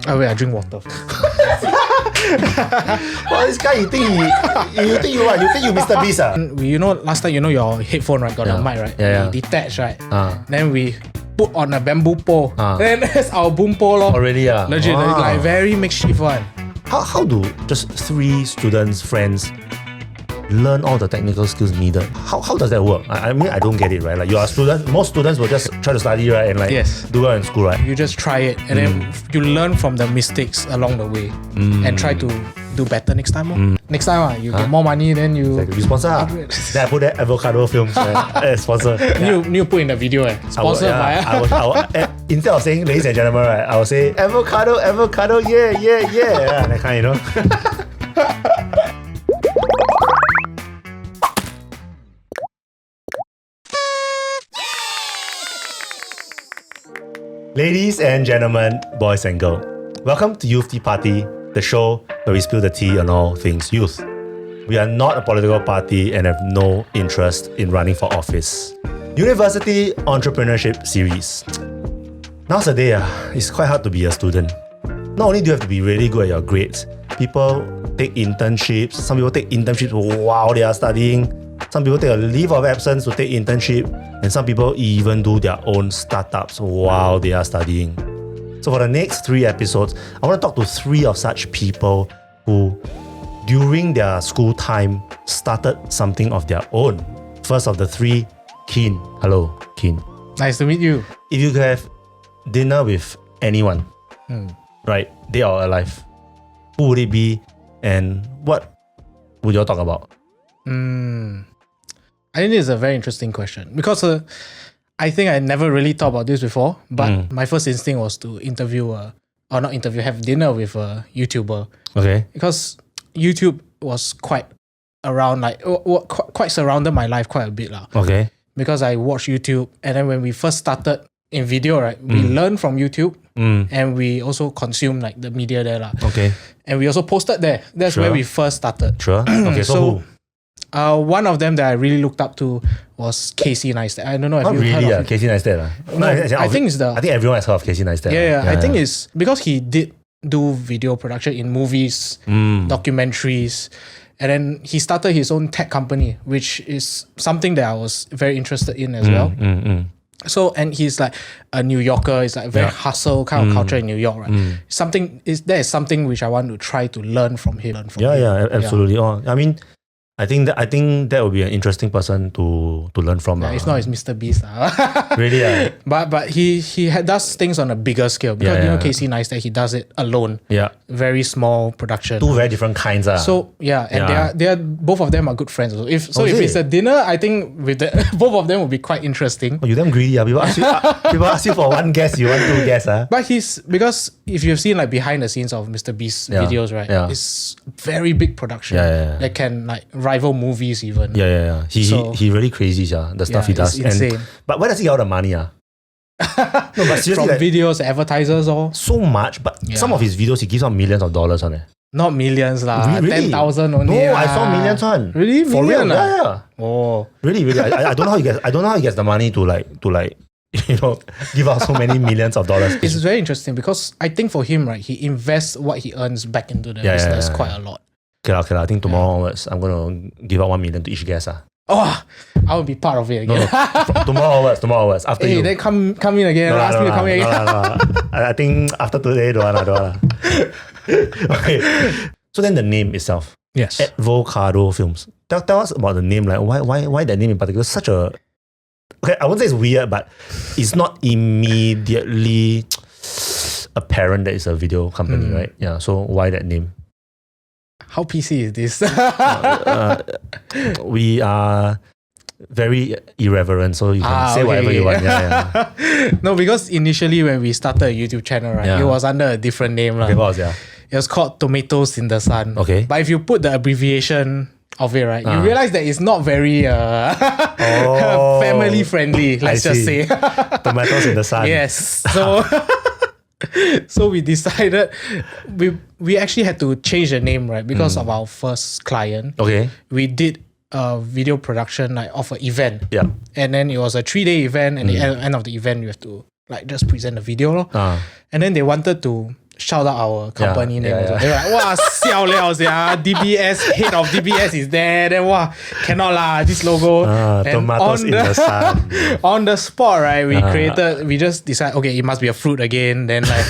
Oh wait, I drink water. Well, this guy, you think you what? You think you Mr. Beast? You know, last time, you know your headphone, right? Got the mic, right? Yeah. We detach, right? Then we put on a bamboo pole. Then that's our boom pole. Oh, really? Legit, like very makeshift one. How do just 3 students, friends, learn all the technical skills needed? How does that work? I mean, I don't get it, right? Like, you are a student, most students will just try to study, right? And like do well in school, right? You just try it and then you learn from the mistakes along the way and try to do better next time. Next time, you get more money, then you... Exactly. We sponsor. Then I put that Advocado Films sponsor. You put in the video, sponsored by... I will, instead of saying ladies and gentlemen, right, I will say avocado, yeah. That kind, you know. Ladies and gentlemen, boys and girls, welcome to Youth Tea Party, the show where we spill the tea on all things youth. We are not a political party and have no interest in running for office. University Entrepreneurship Series. Nowadays, it's quite hard to be a student. Not only do you have to be really good at your grades, people take internships. Some people take internships while they are studying. Some people take a leave of absence to take internship, and some people even do their own startups while they are studying. So for the next 3 episodes, I want to talk to 3 of such people who, during their school time, started something of their own. First of the 3, Keane. Hello, Keane. Nice to meet you. If you could have dinner with anyone, right, dead or alive, who would it be and what would you all talk about? I think this is a very interesting question because I think I never really thought about this before, but my first instinct was to have dinner with a YouTuber. Okay. Because YouTube was quite around, like quite surrounded my life quite a bit. Okay. Because I watched YouTube, and then when we first started in video, right, we learned from YouTube and we also consumed like the media there. Okay. And we also posted there. That's where we first started. Sure. Okay, so who? One of them that I really looked up to was Casey Neistat. I don't know if you've heard of him. Casey Neistat. No, I think everyone has heard of Casey Neistat. Yeah, I think it's because he did do video production in movies, documentaries, and then he started his own tech company, which is something that I was very interested in as well. So, and he's like a New Yorker. It's like very hustle kind of culture in New York, right? That is something which I want to try to learn from him. Absolutely. Oh, I mean, I think that would be an interesting person to learn from. It's not his Mr. Beast. Really? But he does things on a bigger scale because you know Casey Neistat, he does it alone. Yeah. Very small production. 2 very different kinds. So they are both of them are good friends. Also. If it's a dinner, I think with both of them will be quite interesting. Oh, you damn greedy. People ask you for 1 guest, you want 2 guests. But because if you've seen like behind the scenes of Mr. Beast's videos, right? It's very big production. That can like rival movies even. He really crazy, the stuff he does. It's insane. But where does he get all the money? No, but seriously, from videos, advertisers, or so much. But some of his videos, he gives out millions of dollars on it. Not millions lah. Really? 10,000 only. No, I saw millions one. Really? For real? Yeah. Oh, really. I don't know how he gets the money to like give out so many millions of dollars. It's very interesting because I think for him, right, he invests what he earns back into the business quite a lot. Okay. I think tomorrow onwards, I'm going to give out 1 million to each guest. Oh, I will be part of it again. No. Tomorrow onwards. After you. Then come in again. Ask me to come in again. No. I think after today, don't want. Okay. So then the name itself. Yes. Advocado Films. Tell us about the name. Like why that name in particular? Such a... Okay, I won't say it's weird, but it's not immediately apparent that it's a video company, right? Yeah. So why that name? How PC is this? We are very irreverent, so you can say whatever you want. No, because initially when we started a YouTube channel, right, it was under a different name. Okay, what was it? It was called Tomatoes in the Sun. Okay. But if you put the abbreviation of it, right, you realize that it's not very family friendly, let's just say. Tomatoes in the Sun. Yes. So we decided we actually had to change the name, right? Because of our first client. Okay. We did a video production like of an event. Yeah. And then it was a 3-day event, and the end of the event you have to like just present the video. And then they wanted to shout out our company name. yeah. They were like, wow, xiao liao sia, DBS, head of DBS is there. Then wow, cannot lah, this logo. And tomatoes in the sun. on the spot, right, we just decided, okay, it must be a fruit again. Then like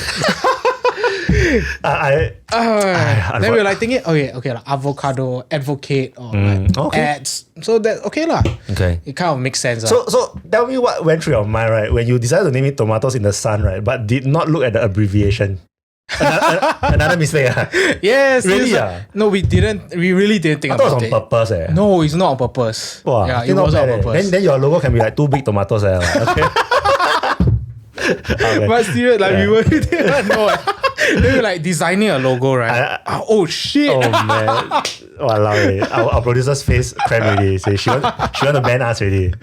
then we were like thinking, okay, like avocado, advocate, or like ads. So that okay lah. Okay. It kind of makes sense. So tell me what went through your mind, right, when you decided to name it tomatoes in the sun, right, but did not look at the abbreviation. Another mistake. Yes. Really? No, we didn't. We really didn't think I thought about it was on purpose. No, it's not on purpose. Wow, yeah, it was on purpose. Then your logo can be like 2 big tomatoes. Okay. Okay. But serious, like we were didn't know. They were like designing a logo, right? Oh shit! Oh man! Walao, our producer's face crammed already. Say she want to ban us already.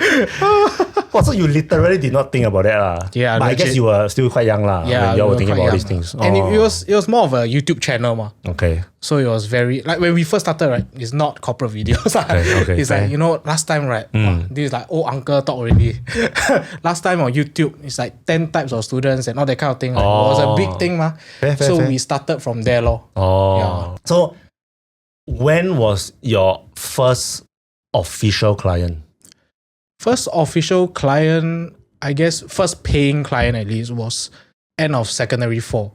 Oh, so you literally did not think about that lah? Yeah, but I guess you were still quite young lah. Yeah, when you were thinking about all these things. And it was more of a YouTube channel, ma. Okay. So it was very like when we first started, right? It's not corporate videos. Okay. It's like, last time, right? This is like old uncle talk already. Last time on YouTube, it's like 10 types of students and all that kind of thing. Like, it was a big thing, ma. Fair. We started from there, lor. Yeah. So when was your first official client? First official client, I guess, first paying client at least was end of secondary 4.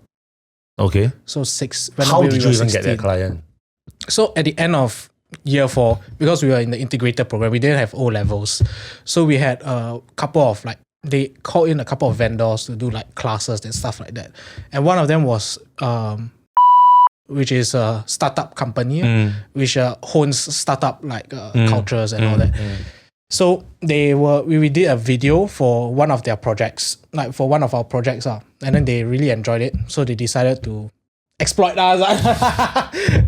Okay. So 6. How did you even get that client? So at the end of year 4, because we were in the integrated program, we didn't have O levels. So we had a couple of they called in a couple of vendors to do like classes and stuff like that. And one of them was which is a startup company, which owns startup cultures and all that. So we did a video for one of their projects, like for one of our projects, and then they really enjoyed it. So they decided to exploit us.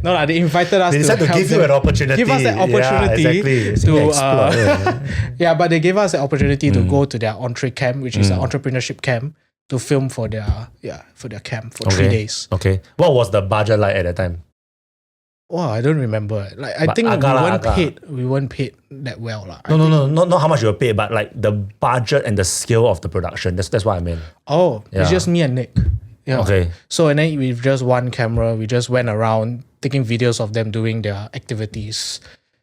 No, they invited us. They decided to give you an opportunity. Give us an opportunity. Yeah, exactly. But they gave us an opportunity to go to their entre camp, which is an entrepreneurship camp, to film for their camp for 3 days. Okay. What was the budget like at that time? Wow, I don't remember. I think we weren't paid that well. No, not how much you were paid, but like the budget and the scale of the production. That's what I mean. Oh, it's just me and Nick. Yeah. Okay. So and then with just one camera, we just went around taking videos of them doing their activities.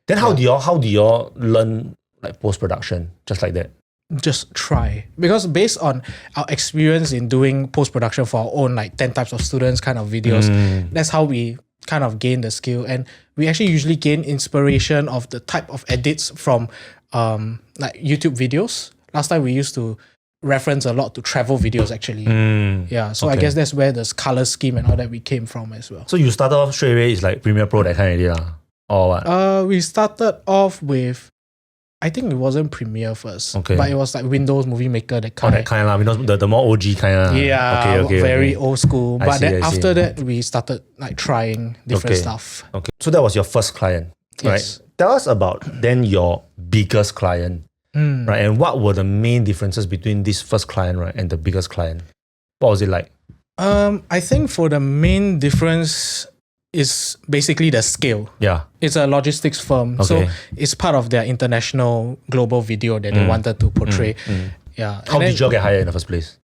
Then how do y'all learn like post-production? Just like that? Just try. Because based on our experience in doing post-production for our own 10 types of students kind of videos, that's how we kind of gain the skill. And we actually usually gain inspiration of the type of edits from YouTube videos. Last time we used to reference a lot to travel videos actually. So I guess that's where the color scheme and all that we came from as well. So you started off straight away, it's like Premiere Pro that kind of idea, or what? We started off with, I think it wasn't Premiere first, but it was like Windows Movie Maker, that kind. Oh, that kind of, Windows, the more OG kind of. Yeah, very old school. But then after that, we started trying different stuff. Okay, so that was your first client, right? Yes. Tell us about then your biggest client, right? And what were the main differences between this first client, right, and the biggest client? What was it like? I think for the main difference is basically the scale. Yeah. It's a logistics firm. So it's part of their international global video that they wanted to portray. Yeah. How did you get hired in the first place?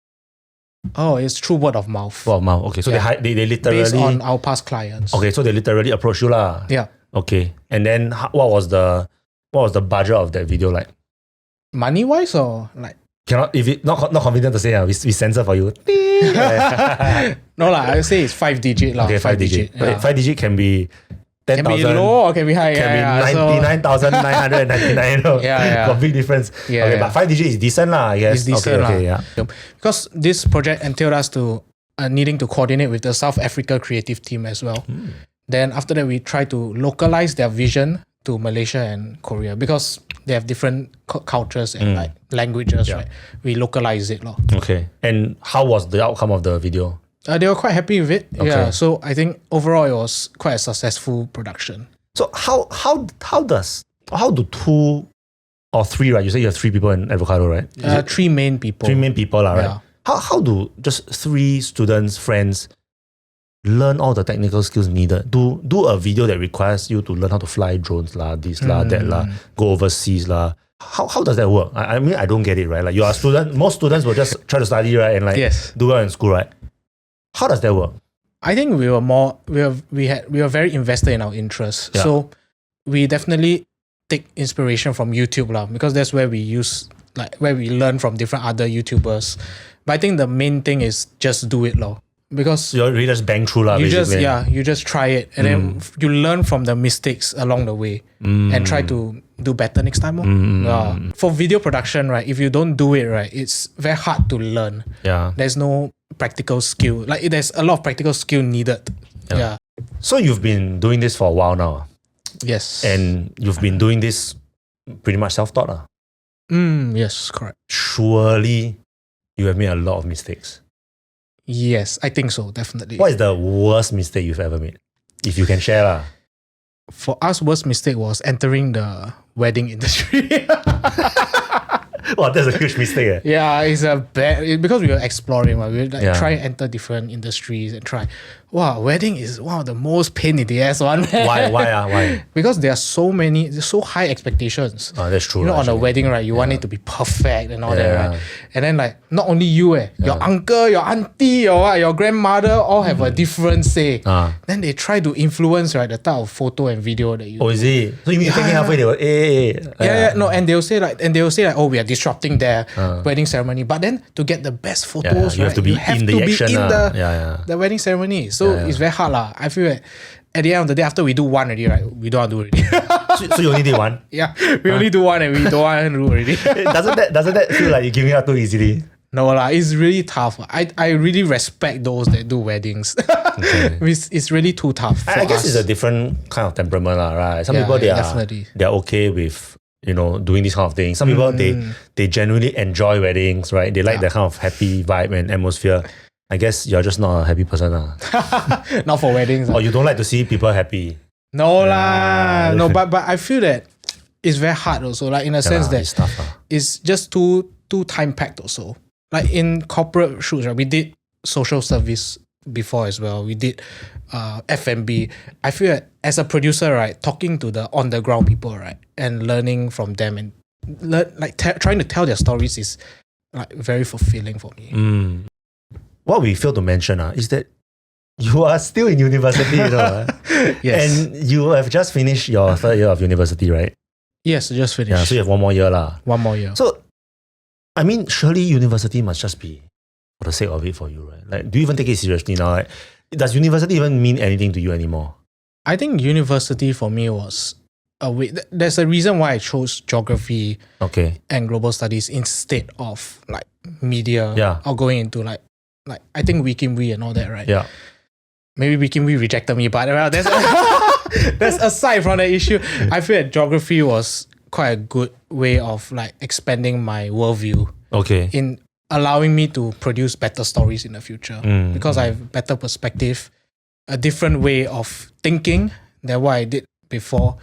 Oh, it's through word of mouth. Word of mouth. Okay. So they literally... Based on our past clients. Okay. So they literally approached you lah. Yeah. Okay. And then what was the budget of that video like? Money-wise or Cannot, if it not confident to say, we censor for you. No lah, I would say it's 5 digit lah. Okay, 5 digit. Yeah. 5 digit can be 10,000. Can be low or can be high. Can be 99,999. Yeah. Got big difference. Okay, but 5 digit is decent lah, I guess. It's decent okay, yeah. Because this project entailed us to needing to coordinate with the South Africa creative team as well. Then after that, we try to localize their vision to Malaysia and Korea because they have different cultures and languages, right? We localize it. Okay. And how was the outcome of the video? They were quite happy with it. Okay. Yeah. So I think overall it was quite a successful production. So how do 2 or 3, right? You say you have 3 people in Advocado, right? 3 main people. 3 main people, right? Yeah. How do just 3 students, friends, learn all the technical skills needed? Do a video that requires you to learn how to fly drones this that go overseas How does that work? I mean, I don't get it, right? Like, you are a student. Most students will just try to study, right, and do well in school, right? How does that work? I think we were very invested in our interests. Yeah. So we definitely take inspiration from YouTube lah, because that's where we learn from different other YouTubers. But I think the main thing is just do it lor. Because You really just bang through lah, you basically. you just try it, and then you learn from the mistakes along the way and try to do better next time. For video production, right, if you don't do it right, it's very hard to learn. Yeah. There's no practical skill. Like there's a lot of practical skill needed. Yeah. So you've been doing this for a while now. Yes. And you've been doing this pretty much self-taught lah. Yes, correct. Surely you have made a lot of mistakes. Yes, I think so, definitely. What is the worst mistake you've ever made? If you can share lah. For us, worst mistake was entering the wedding industry. Wow, that's a huge mistake. Eh? Yeah, it's a bad, because we were exploring, right? We were Yeah. try and enter different industries and try. Wow, wedding is one of the most pain in the ass one. Why? Why? Because there are so high expectations. That's true. You know, lah, on a actually. wedding, right? You want it to be perfect and all that, Yeah. right? And then like, not only you, your uncle, your auntie, your grandmother all have a different say. Then they try to influence, right, the type of photo and video that you Oh, is it? So you mean taking halfway? They were, no, and they'll say like, oh, we are disrupting their wedding ceremony. But then to get the best photos, you have to be in the action, the wedding ceremony. So it's very hard lah. I feel that at the end of the day, after we do one already, right, we don't want to do it already. So you only did one? Yeah, we only do one and we don't want to do already. Doesn't that feel like you're giving up too easily? No lah, it's really tough. I really respect those that do weddings. Okay. It's really too tough for I guess us. it's a different kind of temperament lah, right? Some Yeah, people definitely. they're okay with doing this kind of thing. Some people they genuinely enjoy weddings, right? They like that kind of happy vibe and atmosphere. I guess you're just not a happy person lah. Not for weddings. Or you don't like to see people happy. No lah. No, but I feel that it's very hard also. Like in a sense that it's tough, lah. it's just too time packed also. Like in corporate shoots, right? We did social service before as well. We did F&B. I feel that as a producer, right, talking to the on the ground people, right, and learning from them and trying to tell their stories is like very fulfilling for me. What we failed to mention is that you are still in university, Yes. And you have just finished your third year of university, right? Yes, just finished. Yeah, so you have one more year lah. One more year. So, I mean, surely university must just be for the sake of it for you, right? Like, do you even take it seriously now? Like, does university even mean anything to you anymore? I think university for me was a way. There's a reason why I chose geography and global studies instead of like media or going into like I think Wikimwi and all that, right? Yeah. Maybe Wikimwi rejected me, but that's aside from the issue. I feel that geography was quite a good way of like expanding my worldview. Okay. In allowing me to produce better stories in the future because I have better perspective, a different way of thinking than what I did before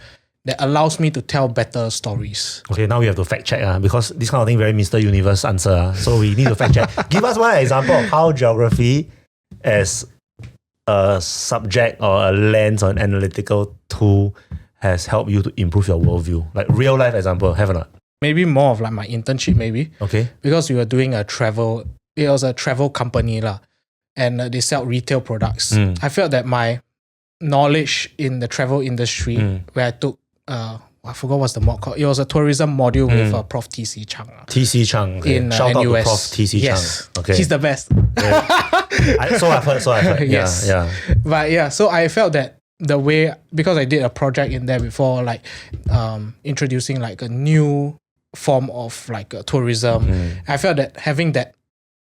that allows me to tell better stories. Okay, now we have to fact check because this kind of thing very Mr. Universe answer. So we need to fact check. Give us one example of how geography as a subject or a lens or an analytical tool has helped you to improve your worldview. Like real life example, have or not? Maybe more of like my internship maybe. Okay. Because we were doing it was a travel company lah, and they sell retail products. I felt that my knowledge in the travel industry where I took I forgot what's the mod called. It was a tourism module with Prof. TC Chang. TC Chang. Okay. In Shout out NUS. to Prof. TC Yes. Chang. Okay. He's the best. So I've heard. Yes. Yeah. But yeah, so I felt that the way, because I did a project in there before, like introducing like a new form of like tourism, I felt that having that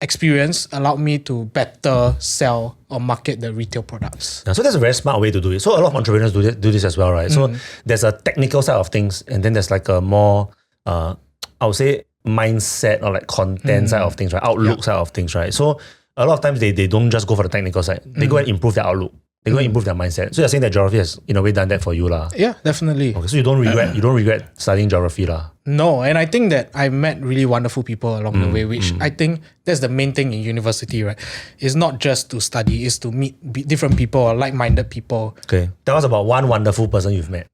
experience allowed me to better sell or market the retail products. Yeah, so that's a very smart way to do it. So a lot of entrepreneurs do this as well, right? So there's a technical side of things, and then there's like a more, I would say, mindset or like content side of things, right? Outlook side of things, right? So a lot of times they don't just go for the technical side. They go and improve their outlook. They go and improve their mindset. So you're saying that geography has in a way done that for you lah. Yeah, definitely. Okay, so you don't regret studying geography lah. No, and I think that I met really wonderful people along the way, which I think that's the main thing in university, right? It's not just to study, it's to meet different people or like-minded people. Okay, tell us about one wonderful person you've met.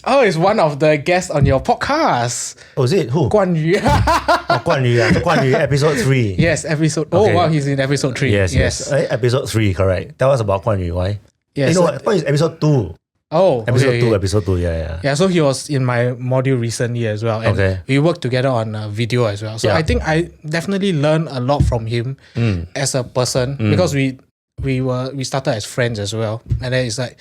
Oh, it's one of the guests on your podcast. Oh, is it? Who? Guan Yu. Guan Yu. So Guan Yu, episode 3. Yes, episode. Okay. Oh, wow, he's in episode 3. Yes. Episode 3, correct. Tell us about Guan Yu. Why? Yes. What is episode 2? Oh, episode 2, okay. episode 2, yeah. Yeah, so he was in my module recently as well. And we worked together on a video as well. So I think I definitely learned a lot from him as a person because we started as friends as well. And then it's like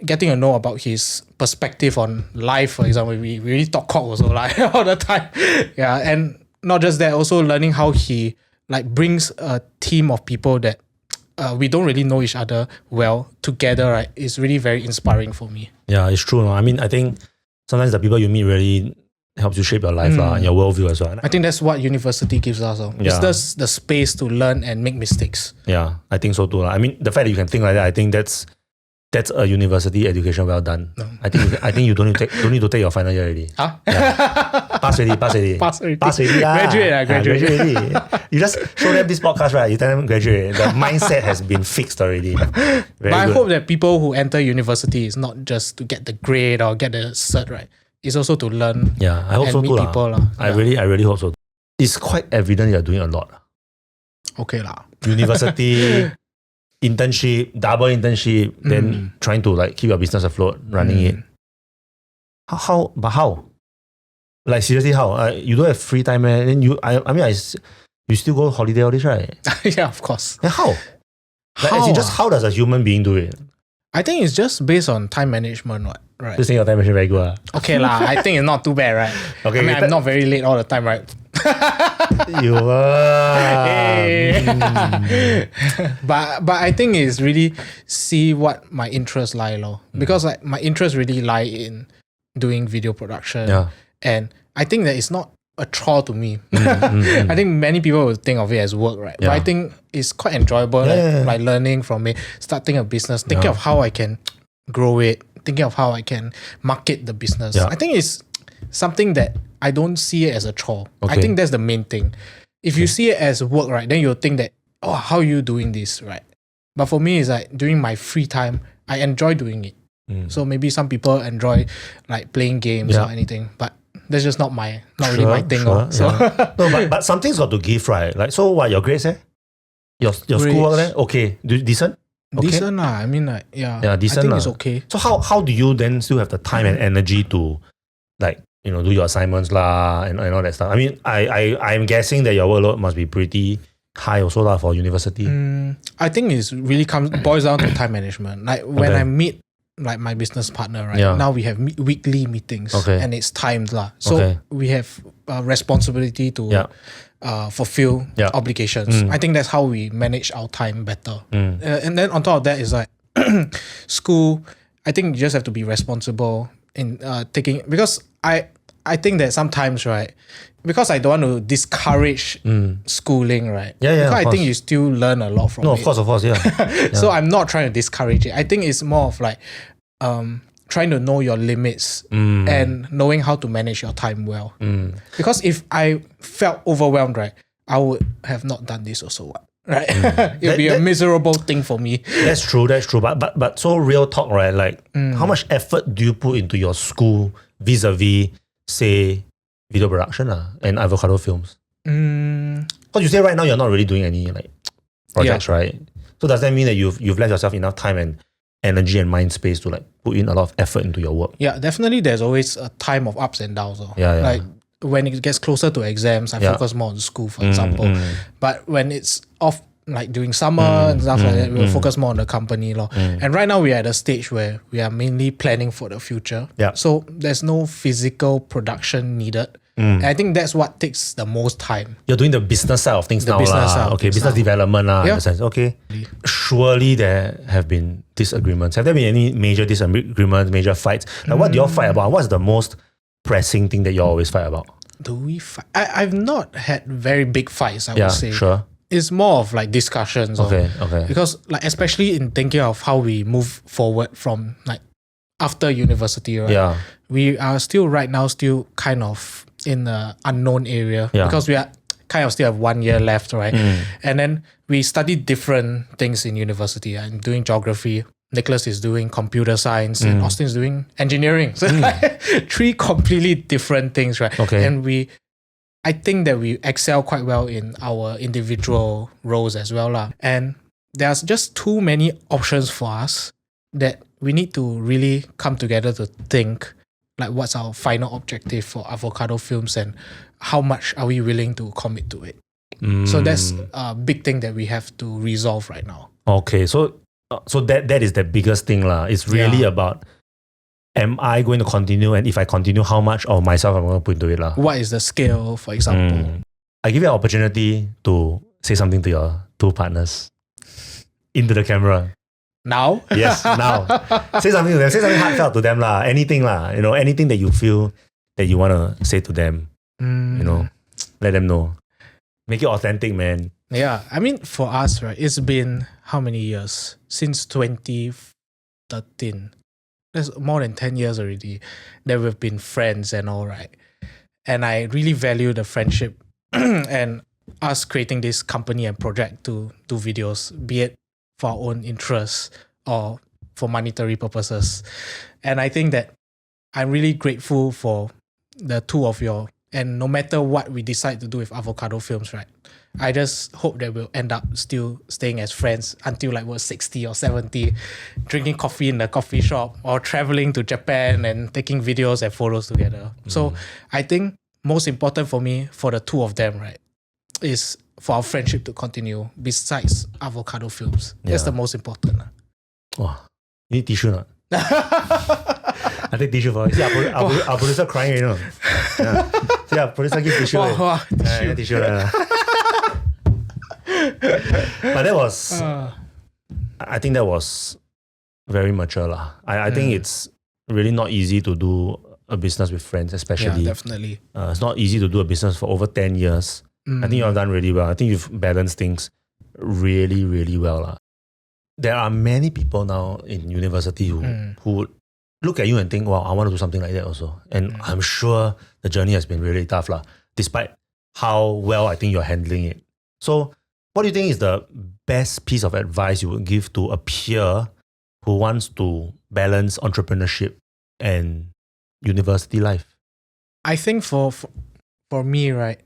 getting to know about his perspective on life, for example. We really talk cock also like all the time. Yeah. And not just that, also learning how he like brings a team of people that we don't really know each other well together, right? It's really very inspiring for me. Yeah, it's true. I mean, I think sometimes the people you meet really helps you shape your life and your worldview as well. I think that's what university gives us. It's just the space to learn and make mistakes. Yeah, I think so too. I mean, the fact that you can think like that, I think that's a university education well done. No. I think you don't need to take your final year already. Huh? Yeah. Pass already. Graduate. Graduate. You just show them this podcast, right? You tell them graduate. The mindset has been fixed already. But I hope that people who enter university is not just to get the grade or get the cert, right? It's also to learn. Yeah, I hope and so meet too. People, I really hope so. It's quite evident you're doing a lot. Okay lah. University, internship, double internship, then trying to like keep your business afloat, running it. How? Like seriously, how? You don't have free time, man. Then you still go holiday all this, right? Yeah, of course. Then how? Like, how does a human being do it? I think it's just based on time management, right? Just think your time management very good. Okay lah. I think it's not too bad, right? Okay, I mean, I'm not very late all the time, right? You are. But I think it's really see what my interests lie, because like my interests really lie in doing video production. Yeah. And I think that it's not a chore to me. I think many people will think of it as work, right? Yeah. But I think it's quite enjoyable, like learning from it, starting a business, thinking of how I can grow it, thinking of how I can market the business. Yeah. I think it's something that I don't see it as a chore. Okay. I think that's the main thing. If you see it as work, right, then you'll think that, oh, how are you doing this, right? But for me, it's like during my free time, I enjoy doing it. So maybe some people enjoy like playing games or anything, but that's just not really my thing. So no, but something's got to give, right? Like, so what, your grades, Your schoolwork there? Okay. Decent? Okay. Decent lah. I mean, like, yeah, decent. I think it's okay. So how do you then still have the time and energy to like, do your assignments lah and all that stuff? I mean, I'm guessing that your workload must be pretty high also lah for university. I think it's really boils down to time management. Like when I meet like my business partner, right? Yeah. Now we have weekly meetings and it's timed lah. So we have a responsibility to fulfill obligations. I think that's how we manage our time better. And then on top of that is like school. I think you just have to be responsible in taking, because I think that sometimes, right, because I don't want to discourage schooling, right? Because I think you still learn a lot from it. No, of course, yeah. So I'm not trying to discourage it. I think it's more of like trying to know your limits and knowing how to manage your time well. Because if I felt overwhelmed, right, I would have not done this also, right? It would be a miserable thing for me. That's true. But so real talk, right? Like, how much effort do you put into your school vis-a-vis, say, video production and Advocado Films? Because you say right now you're not really doing any like projects, right? So does that mean that you've left yourself enough time and energy and mind space to like put in a lot of effort into your work? Yeah, definitely. There's always a time of ups and downs. Like when it gets closer to exams, I focus more on school, for example. But when it's off, like during summer and stuff like that, we'll focus more on the company. And right now we are at a stage where we are mainly planning for the future. So there's no physical production needed. And I think that's what takes the most time. You're doing the business side of things now. Business development in the sense. Okay. Surely there have been disagreements. Have there been any major disagreements, major fights? Like what do you all fight about? What's the most pressing thing that you always fight about? Do we fight? I've not had very big fights, I would say. Sure. It's more of like discussions. Okay. Because like especially in thinking of how we move forward from like after university, right? We are still right now kind of in the unknown area because we are kind of still have 1 year left, right? And then we study different things in university. I'm doing geography. Nicholas is doing computer science and Austin is doing engineering. So like, 3 completely different things, right? Okay. And I think that we excel quite well in our individual roles as well lah. And there's just too many options for us that we need to really come together to think like what's our final objective for Advocado Films and how much are we willing to commit to it. So that's a big thing that we have to resolve right now. Okay, so that is the biggest thing lah. It's really about, am I going to continue, and if I continue, how much of myself I'm going to put into it lah. What is the scale, for example? I give you an opportunity to say something to your 2 partners into the camera. Now? Yes, now. Say something to them. Say something heartfelt to them lah. Anything lah. Anything that you feel that you want to say to them. Let them know. Make it authentic, man. Yeah, I mean, for us, right, it's been how many years? Since 2013. That's more than 10 years already that we've been friends and all, right? And I really value the friendship and us creating this company and project to do videos, be it for our own interests or for monetary purposes. And I think that I'm really grateful for the 2 of you. And no matter what we decide to do with Advocado Films, right, I just hope that we'll end up still staying as friends until like we're 60 or 70, drinking coffee in the coffee shop or traveling to Japan and taking videos and photos together. So I think most important for me, for the 2 of them, right, is for our friendship to continue besides Advocado Films. That's the most important. Oh, you need tissue not? I take tissue for you. See, our producer crying, Yeah. See, our producer give tissue. Tissue. But that was, I think that was very mature lah. I think it's really not easy to do a business with friends, especially. Yeah, definitely. It's not easy to do a business for over 10 years. I think you've done really well. I think you've balanced things really, really well lah. There are many people now in university who would look at you and think, wow, I want to do something like that also. And I'm sure the journey has been really tough lah, despite how well I think you're handling it. So what do you think is the best piece of advice you would give to a peer who wants to balance entrepreneurship and university life? I think for me, right,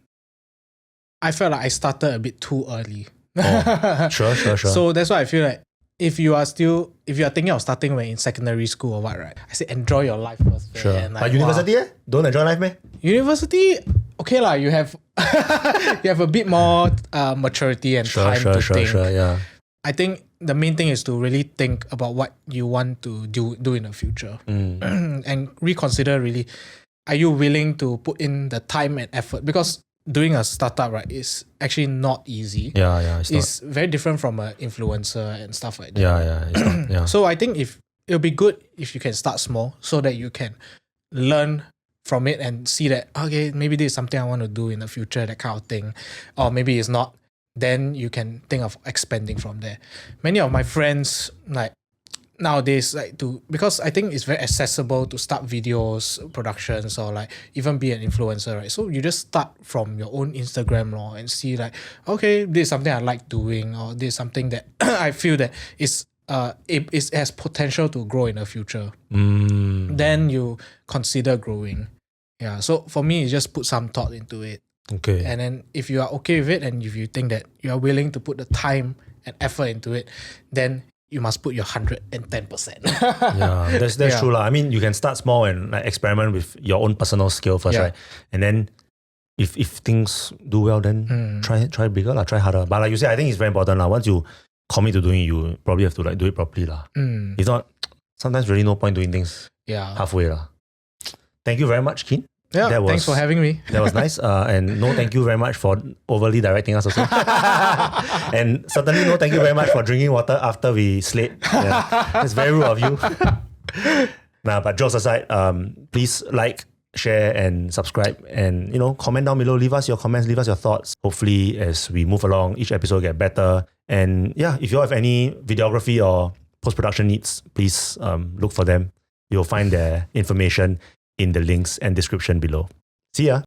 I felt like I started a bit too early. Oh, sure. So that's why I feel like if you are thinking of starting when in secondary school or what, right? I say enjoy your life first. Sure. And like, but university, don't enjoy life, man? University, okay lah. You have you have a bit more maturity and time to think. Sure, yeah. I think the main thing is to really think about what you want to do in the future and reconsider really, are you willing to put in the time and effort? Because doing a startup, right, is actually not easy. Yeah, it's very different from an influencer and stuff like that. Yeah, it's not, yeah. So I think it'll be good if you can start small so that you can learn from it and see that, okay, maybe this is something I want to do in the future, that kind of thing. Or maybe it's not. Then you can think of expanding from there. Many of my friends, like nowadays, because I think it's very accessible to start videos, productions, or like even be an influencer, right? So you just start from your own Instagram and see like, okay, this is something I like doing, or this is something that I feel that it has potential to grow in the future. Then you consider growing. Yeah. So for me, it's just put some thought into it. Okay. And then if you are okay with it, and if you think that you are willing to put the time and effort into it, then you must put your 110%. Yeah, that's true lah. I mean, you can start small and like experiment with your own personal skill first, right? And then if things do well, then try bigger lah, try harder. But like you said, I think it's very important lah. Once you commit to doing it, you probably have to like do it properly lah. If not, sometimes really no point doing things halfway lah. Thank you very much, Keane. Yeah, thanks for having me. That was nice. And no thank you very much for overly directing us also. And certainly no thank you very much for drinking water after we slayed. Yeah, it's very rude of you. But jokes aside, please like, share and subscribe, and comment down below. Leave us your comments, leave us your thoughts. Hopefully as we move along, each episode get better. And yeah, if you all have any videography or post-production needs, please look for them. You'll find their information in the links and description below. See ya.